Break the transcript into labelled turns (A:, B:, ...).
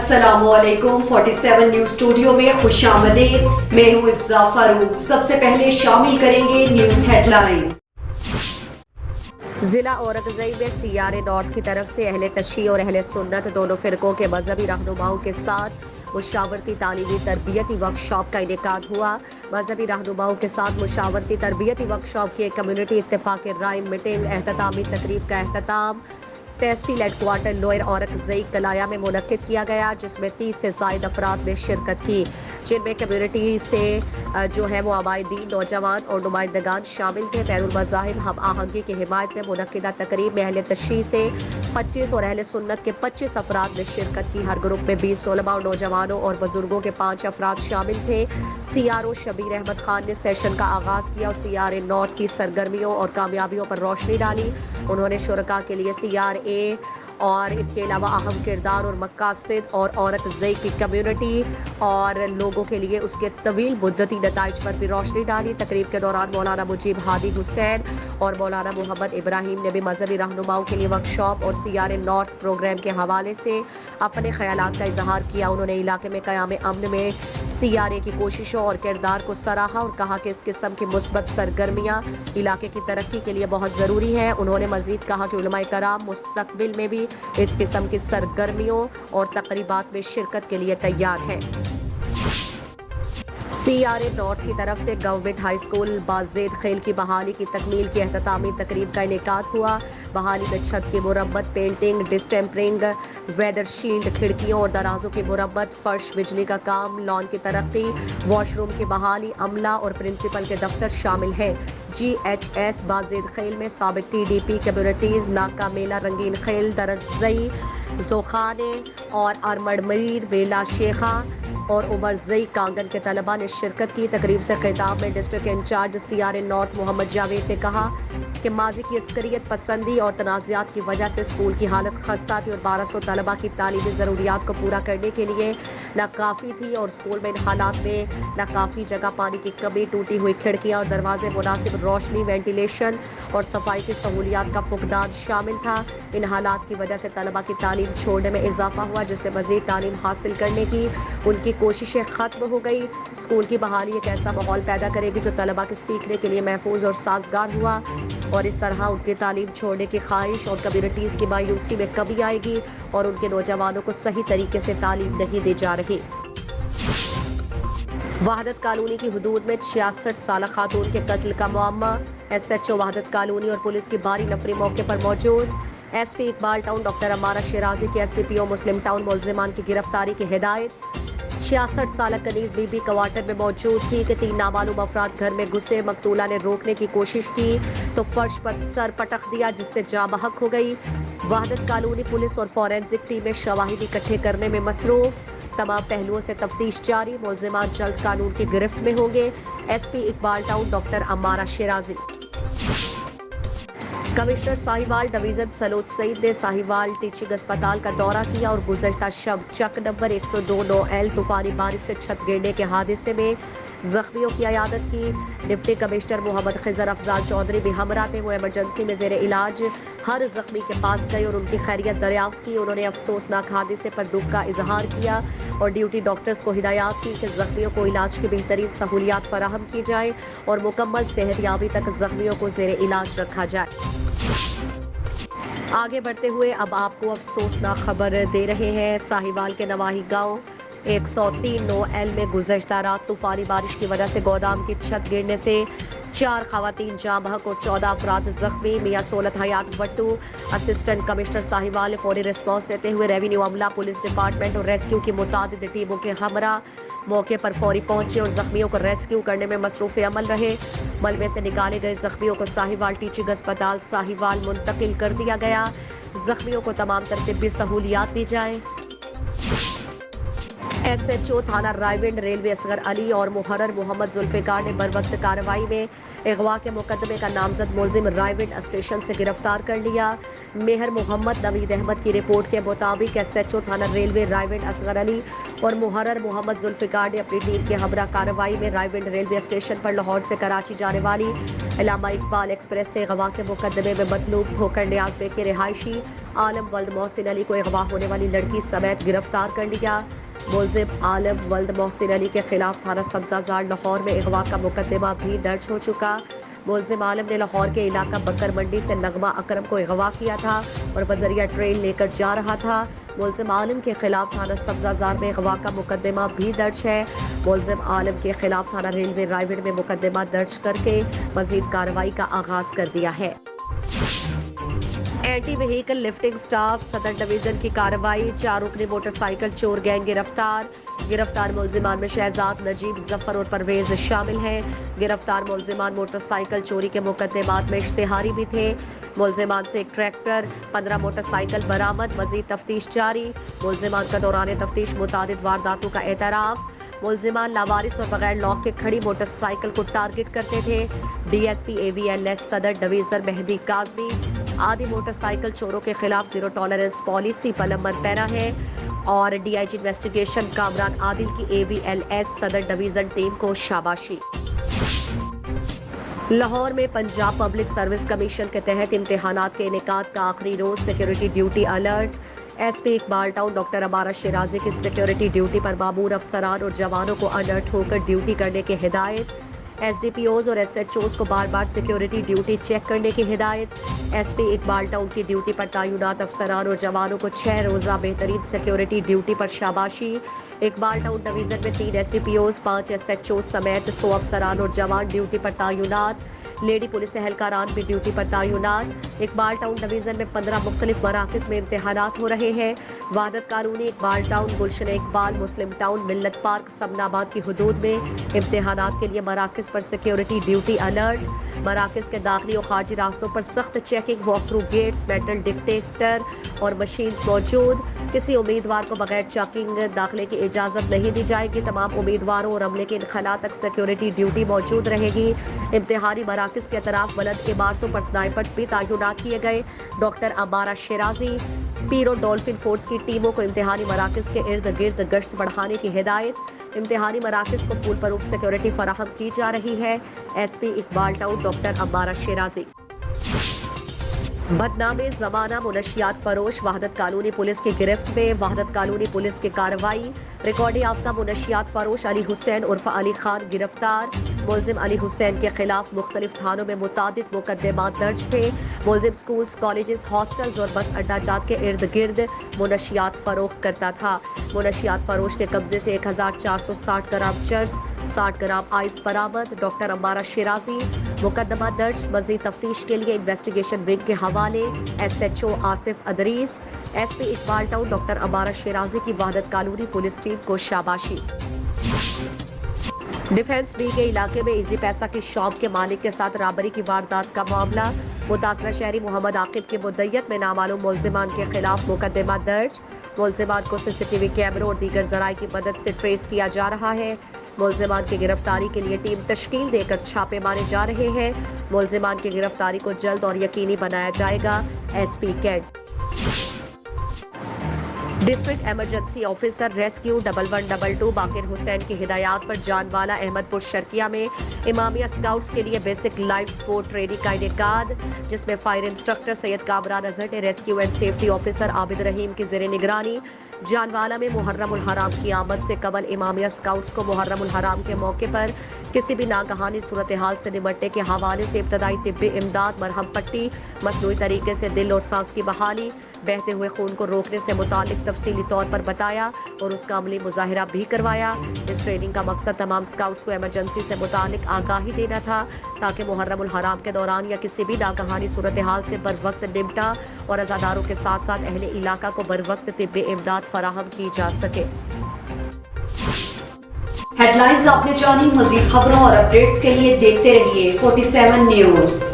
A: अस्सलाम वालेकुम 47 news studio में खुशामदीद। मैं हूँ इफ्जा फारूक। सबसे पहले शामिल करेंगे न्यूज हेडलाइन।
B: जिला औरंगज़ेब में CRA नॉर्थ की तरफ से अहले तशय्युअ और अहले सुन्नत दोनों फिरकों के मजहबी रहनुमाओं के साथ मुशावरती तालीमी तरबियती वर्कशॉप का इनेकाद हुआ। मजहबी रहनुमाओं के साथ मुशावरती तरबियती वर्कशॉप की एक कम्युनिटी इत्तेफाक राय मीटिंग एहततामी तकरीब का एहतताम तहसील हेडक्वार्टर लोअर औरंगज़ेब कलाया में मुनक्किद किया गया, जिसमें 30 से ज़ायद अफराद ने शिरकत की, जिनमें कम्युनिटी से जो है वो आबादीन, नौजवान और नुमाइंदगान शामिल थे। बैरुल मज़ाहिब हम आहंगी की हिमायत में मुनक्किदा तकरीब में अहले तशय्युअ से 25 और अहले सुन्नत के 25 अफराद ने शिरकत की। हर ग्रुप में 20 उलमा और नौजवानों और बुजुर्गों के 5 अफराद शामिल थे। CRO शबीर अहमद खान ने सेशन का आगाज़ किया और CRA नॉर्थ की सरगर्मियों और कामयाबियों पर रोशनी डाली। उन्होंने शुरका के लिए CRA और इसके अलावा अहम किरदार और मकासद और औरंगज़ेब की कम्युनिटी और लोगों के लिए उसके तवील मुद्दती नताइज पर भी रोशनी डाली। तकरीब के दौरान मौलाना मुजीब हादी हुसैन और मौलाना मोहम्मद इब्राहिम ने भी मजहबी रहनुमाओं के लिए वर्कशॉप और CRA नॉर्थ प्रोग्राम के हवाले से अपने ख्यालात का इजहार किया। उन्होंने इलाके में क़याम अमन में CRA की कोशिशों और किरदार को सराहा और कहा कि इस किस्म की मुस्बत सरगर्मियाँ इलाके की तरक्की के लिए बहुत ज़रूरी है। उन्होंने मज़ीद कहा कि उलमाए कराम मुस्तक़बिल में भी इस किस्म की सरगर्मियों और तकरीबात में शिरकत के लिए तैयार हैं। CRA नॉर्थ की तरफ से गवर्नमेंट हाई स्कूल बाज़ेद खेल की बहाली की तकमील की एहततामी तकरीब का इनेकाद हुआ। बहाली में छत की मुरम्मत, पेंटिंग, डिस्टेम्परिंग, वेदर शील्ड, खिड़कियों और दराजों की मुरम्मत, फर्श, बिजली का काम, लॉन की तरक्की, वॉशरूम की बहाली, अमला और प्रिंसिपल के दफ्तर शामिल हैं। GHS बाज़ेद खेल में साबिक TDP कम्युनिटीज़ नाका मेला, रंगीन खेल, दरजई, जोखाने और आरमड़मरीर, बेला शेखा और उमरजई कांगन के तलबा ने शिरकत की। तकरीब से खिताब में district incharge CRA north Mohammad Javed ने कहा कि माजी की अस्करियत पसंदी और तनाज़ात की वजह से स्कूल की हालत खस्ता थी और 1200 तलबा की तालीमी ज़रूरियात को पूरा करने के लिए नाकाफ़ी थी और स्कूल में इन हालात में नाकाफ़ी जगह, पानी की कमी, टूटी हुई खिड़कियाँ और दरवाजे, मुनासिब रोशनी, वेंटिलेशन और सफाई की सहूलियात का फुकदान शामिल था। इन हालात की वजह से तलबा की तालीम छोड़ने में इजाफा हुआ, जिससे मज़ीद तालीम हासिल करने की उनकी कोशिशें ख़त्म हो गई। स्कूल की बहाली एक ऐसा माहौल पैदा करेगी जो तलबा के सीखने के लिए महफूज और साजगार हुआ और इस तरह उनकी तालीम छोड़ने की ख्वाहिश और कम्युनिटीज़ की मायूसी में कमी आएगी और उनके नौजवानों को सही तरीके से तालीम नहीं दी जा रही। वहादत कॉलोनी की हदूद में 66 साल खातून के कत्ल का मामला। SHO वहादत कॉलोनी और पुलिस की भारी नफरी मौके पर मौजूद। SP इकबाल टाउन डॉक्टर अमारा शिराजी की STPO मुस्लिम टाउन मुलजिमान की गिरफ्तारी की हिदायत। 66 साल कनीज बीबी क्वार्टर में मौजूद थी कि 3 नामालूम अफराद घर में घुसे। मकतूला ने रोकने की कोशिश की तो फर्श पर सर पटक दिया, जिससे जाँ बहक हो गई। वहादत कॉलोनी पुलिस और फॉरेंसिक टीमें शवाहिद इकट्ठे करने में मसरूफ। तमाम पहलुओं से तफ्तीश जारी। मुलजिमान जल्द कानून की गिरफ्त में होंगे। SP Iqbal Town doctor Amara Shirazi. Commissioner Sahiwal division सलोच Saeed ने साहिवाल टीचिंग अस्पताल का दौरा किया और गुज़श्ता शब चक नंबर 102-9L तूफानी बारिश से छत गिरने के हादसे में जख्मियों की अयादत की। डिप्टी कमिश्नर मोहम्मद खिजर अफजाल चौधरी भी हमरा थे। वो इमरजेंसी में ज़ेरे इलाज हर जख्मी के पास गए और उनकी खैरियत दरियाफ्त की। उन्होंने अफसोसनाक हादसे पर दुख का इजहार किया और ड्यूटी डॉक्टर्स को हिदायत की कि जख्मियों को इलाज की बेहतरीन सहूलियात फराहम की जाए और मुकम्मल सेहतयाबी तक जख्मियों को ज़ेरे इलाज रखा जाए। आगे बढ़ते हुए अब आपको अफसोसनाक खबर दे रहे हैं। साहिवाल के नवाही गांव 103-9L में गुज़श्ता रात तूफानी बारिश की वजह से गोदाम की छत गिरने से 4 खवातीन जाँ बहक और 14 अफराद जख्मी। मियाँ सोलत हयात भट्टू असिस्टेंट कमिश्नर साहिवाल ने फौरी रिस्पॉन्स देते हुए रेवेन्यू अमला, पुलिस डिपार्टमेंट और रेस्क्यू की मुतादिद टीमों के हमरा मौके पर फौरी पहुंचे और जख्मियों को रेस्क्यू करने में मसरूफ़ अमल रहे। मलबे से निकाले गए जख्मियों को साहिवाल टीचिंग अस्पताल साहिवाल मुंतकिल कर दिया गया। जख्मियों को तमाम तर तिब्बी सहूलियात दी जाए। SHO थाना रायविंड रेलवे असगर अली और मुहर्रर मोहम्मद जुल्फिकार ने बर वक्त कार्रवाई में अगवा के मुकदमे का नामजद मुलजिम रायविंड स्टेशन से गिरफ्तार कर लिया। मेहर मोहम्मद नवीद अहमद की रिपोर्ट के मुताबिक SHO थाना रेलवे रायविंड असगर अली और मुहर्रर मोहम्मद जुल्फिकार ने अपनी टीम के हमरा कार्रवाई में रायविंड रेलवे स्टेशन पर लाहौर से कराची जाने वाली अल्लामा इकबाल एक्सप्रेस से अगवा के मुकदमे में मतलूब होकर नियाज बेग के रिहायशी आलम वल्द मोहसिन अली को अगवा होने वाली लड़की समेत गिरफ्तार कर लिया। मुलजिम आलम वल्द मोहसिन अली के खिलाफ थाना सब्जाजार लाहौर में अगवा का मुकदमा भी दर्ज हो चुका। मुलजिम आलम ने लाहौर के इलाका बकर मंडी से नगमा अकरम को अगवा किया था और बजरिया ट्रेन लेकर जा रहा था। मुलजिम आलम के खिलाफ थाना सब्जाजार में अगवा का मुकदमा भी दर्ज है। मुलजिम आलम के खिलाफ थाना रेलवे रायविंड में मुकदमा दर्ज करके मजीद कार्रवाई का आगाज कर दिया है। एंटी व्हीकल लिफ्टिंग स्टाफ सदर डिवीजन की कार्रवाई, 4 रुकनी मोटरसाइकिल चोर गैंग गिरफ्तार मुलजिमान में शहजाद, नजीब, जफर और परवेज शामिल हैं। गिरफ्तार मुलजिमान मोटरसाइकिल चोरी के मुकदमात में इश्तिहारी भी थे। मुलजिमान से एक ट्रैक्टर, 15 मोटरसाइकिल बरामद, मजीद तफ्तीश जारी। मुलजिमान का दौरान तफ्तीश मुतादिद वारदातों का एतराफ। मुलजिमान लावारिस और बगैर लॉक के खड़ी मोटरसाइकिल को टारगेट करते थे। DSP AVLS सदर डिवीजन मेहदी काजमी आदि मोटरसाइकिल चोरों के खिलाफ जीरो टॉलरेंस पॉलिसी पर नंबर पैरा है और DIG इन्वेस्टिगेशन कामरान आदिल की AVLS सदर डिवीजन टीम को शाबाशी। लाहौर में पंजाब पब्लिक सर्विस कमीशन के तहत इम्तिहानात के इनेकाद का आखिरी रोज security duty alert. SP Iqbal Town doctor Amara Shirazi की सिक्योरिटी ड्यूटी पर मामूर अफसरान और जवानों को अलर्ट होकर ड्यूटी करने की हिदायत। SDPOs और SHOs को बार बार सिक्योरिटी ड्यूटी चेक करने की हिदायत। SP इकबाल टाउन की ड्यूटी पर तैनात अफसरान और जवानों को 6 रोज़ा बेहतरीन सिक्योरिटी ड्यूटी पर शाबाशी। इकबाल टाउन डिवीजन में 3 SDPOs, 5 SHOs समेत 100 अफसरान और जवान ड्यूटी पर तैनात। लेडी पुलिस एहलकारान भी ड्यूटी पर तैनात। इकबाल टाउन डिवीजन में 15 मुख्तलिफ मराकज़ में इम्तिहानात हो रहे हैं। वादत कानूनी इकबाल टाउन, गुलशन इकबाल, मुस्लिम टाउन, मिल्लत पार्क, समनाबाद की हदूद में इम्तिहानात के लिए मराकज़ पर सिक्योरिटी ड्यूटी अलर्ट। मराकज़ के दाखिली और खारजी रास्तों पर सख्त checking, walk through gates, metal detector और मशीन्स मौजूद। किसी उम्मीदवार को बगैर चेकिंग दाखिले की इजाज़त नहीं दी जाएगी। तमाम उम्मीदवारों और अमले के इनखला तक सिक्योरिटी ड्यूटी मौजूद रहेगी। इम्तिहानी मराकज़ के अतराफ बुलंद इमारतों पर स्नाइपर्स भी तैनात किए गए। डॉक्टर अमारा शिराजी, पीरो डॉल्फिन फोर्स की टीमों को इम्तिहानी मराकज़ के इर्द गिर्द गश्त बढ़ाने की हिदायत। इम्तिहानी मराकज़ को फुल प्रूफ सिक्योरिटी फराहम की जा रही है। SP Iqbal Town doctor Amara Shirazi. बदनामे ज़माना मुनशियात फरोश वहदत कानूनी पुलिस की गिरफ्त में। वहदत कानूनी पुलिस की कार्रवाई, रिकॉर्ड याफ्ता मुनशियात फरोश अली हुसैन उर्फ अली खान गिरफ्तार। मुलजिम अली हुसैन के खिलाफ मुख्तलिफ थानों में मुतादिद मुकदमात दर्ज थे। मुलजिम स्कूल्स, कॉलेजेस, हॉस्टल्स और बस अड्डा जात के इर्द गिर्द मुनशियात फरोख्त करता था। मुनशियात फरोश के कब्जे से 1460 ग्राम चर्स, 60 ग्राम आइस बरामद। डॉक्टर अमारा शिराजी, मुकदमा दर्ज, मज़ीद तफ्तीश के लिए इन्वेस्टिगेशन विंग के हवाले। SHO Asif Adris, SP Iqbal Town doctor Amara Shirazi की वहदत कानूनी पुलिस टीम को शाबाशी। डिफेंस बी के इलाके में इजी पैसा की शॉप के मालिक के साथ राबरी की वारदात का मामला। मुतासरा शहरी मोहम्मद आकिब की मुद्दयत में नामालूम मुलजिमान के खिलाफ मुकदमा दर्ज। मुलजिमान को CCTV कैमरों और दीगर जराए की मदद से ट्रेस किया जा रहा है। मुलजिमान की गिरफ्तारी के लिए टीम तश्कील देकर छापे मारे जा रहे हैं। मुलजिमान की गिरफ्तारी को जल्द और यकीनी बनाया जाएगा। SP cantt. District emergency officer rescue 1112 Baqir Hussain की हिदायत पर जानवाला अहमदपुर शर्किया में इमामिया स्काउट्स के लिए बेसिक लाइफ सपोर्ट ट्रेनिंग का इनेकाद, जिसमें फायर इंस्ट्रक्टर सैयद कामरान अजहर ने rescue and safety officer Abid Rahim की ज़ेरे निगरानी जानवाला में मुहर्रम उल हराम की आमद से कबल इमामिया स्काउट्स को मुहर्रम उल हराम के मौके पर किसी भी नागहानी सूरत हाल से निमटने के हवाले से इब्तदाई तिब्बी इमदाद, मरहम पट्टी, मसनूई तरीके से दिल और सांस की बहाली, बहते हुए खून को रोकने से मुतालिक तफसीली तौर पर बताया और उसका अमली मुजाहिरा भी करवाया। इस ट्रेनिंग का मकसद तमाम स्काउट्स को इमरजेंसी से मुतालिक आगाही देना था ताकि मुहर्रम उल हराम के दौरान या किसी भी नागहानी सूरत हाल से बर वक्त निपटा और अज़ादारों के साथ साथ अहले इलाका को बर वक्त तिब्बी इमदाद फराहम की जा सके।
A: हेडलाइंस आपने जानी, मज़ीद खबरों और अपडेट्स के लिए देखते रहिए 47 न्यूज़।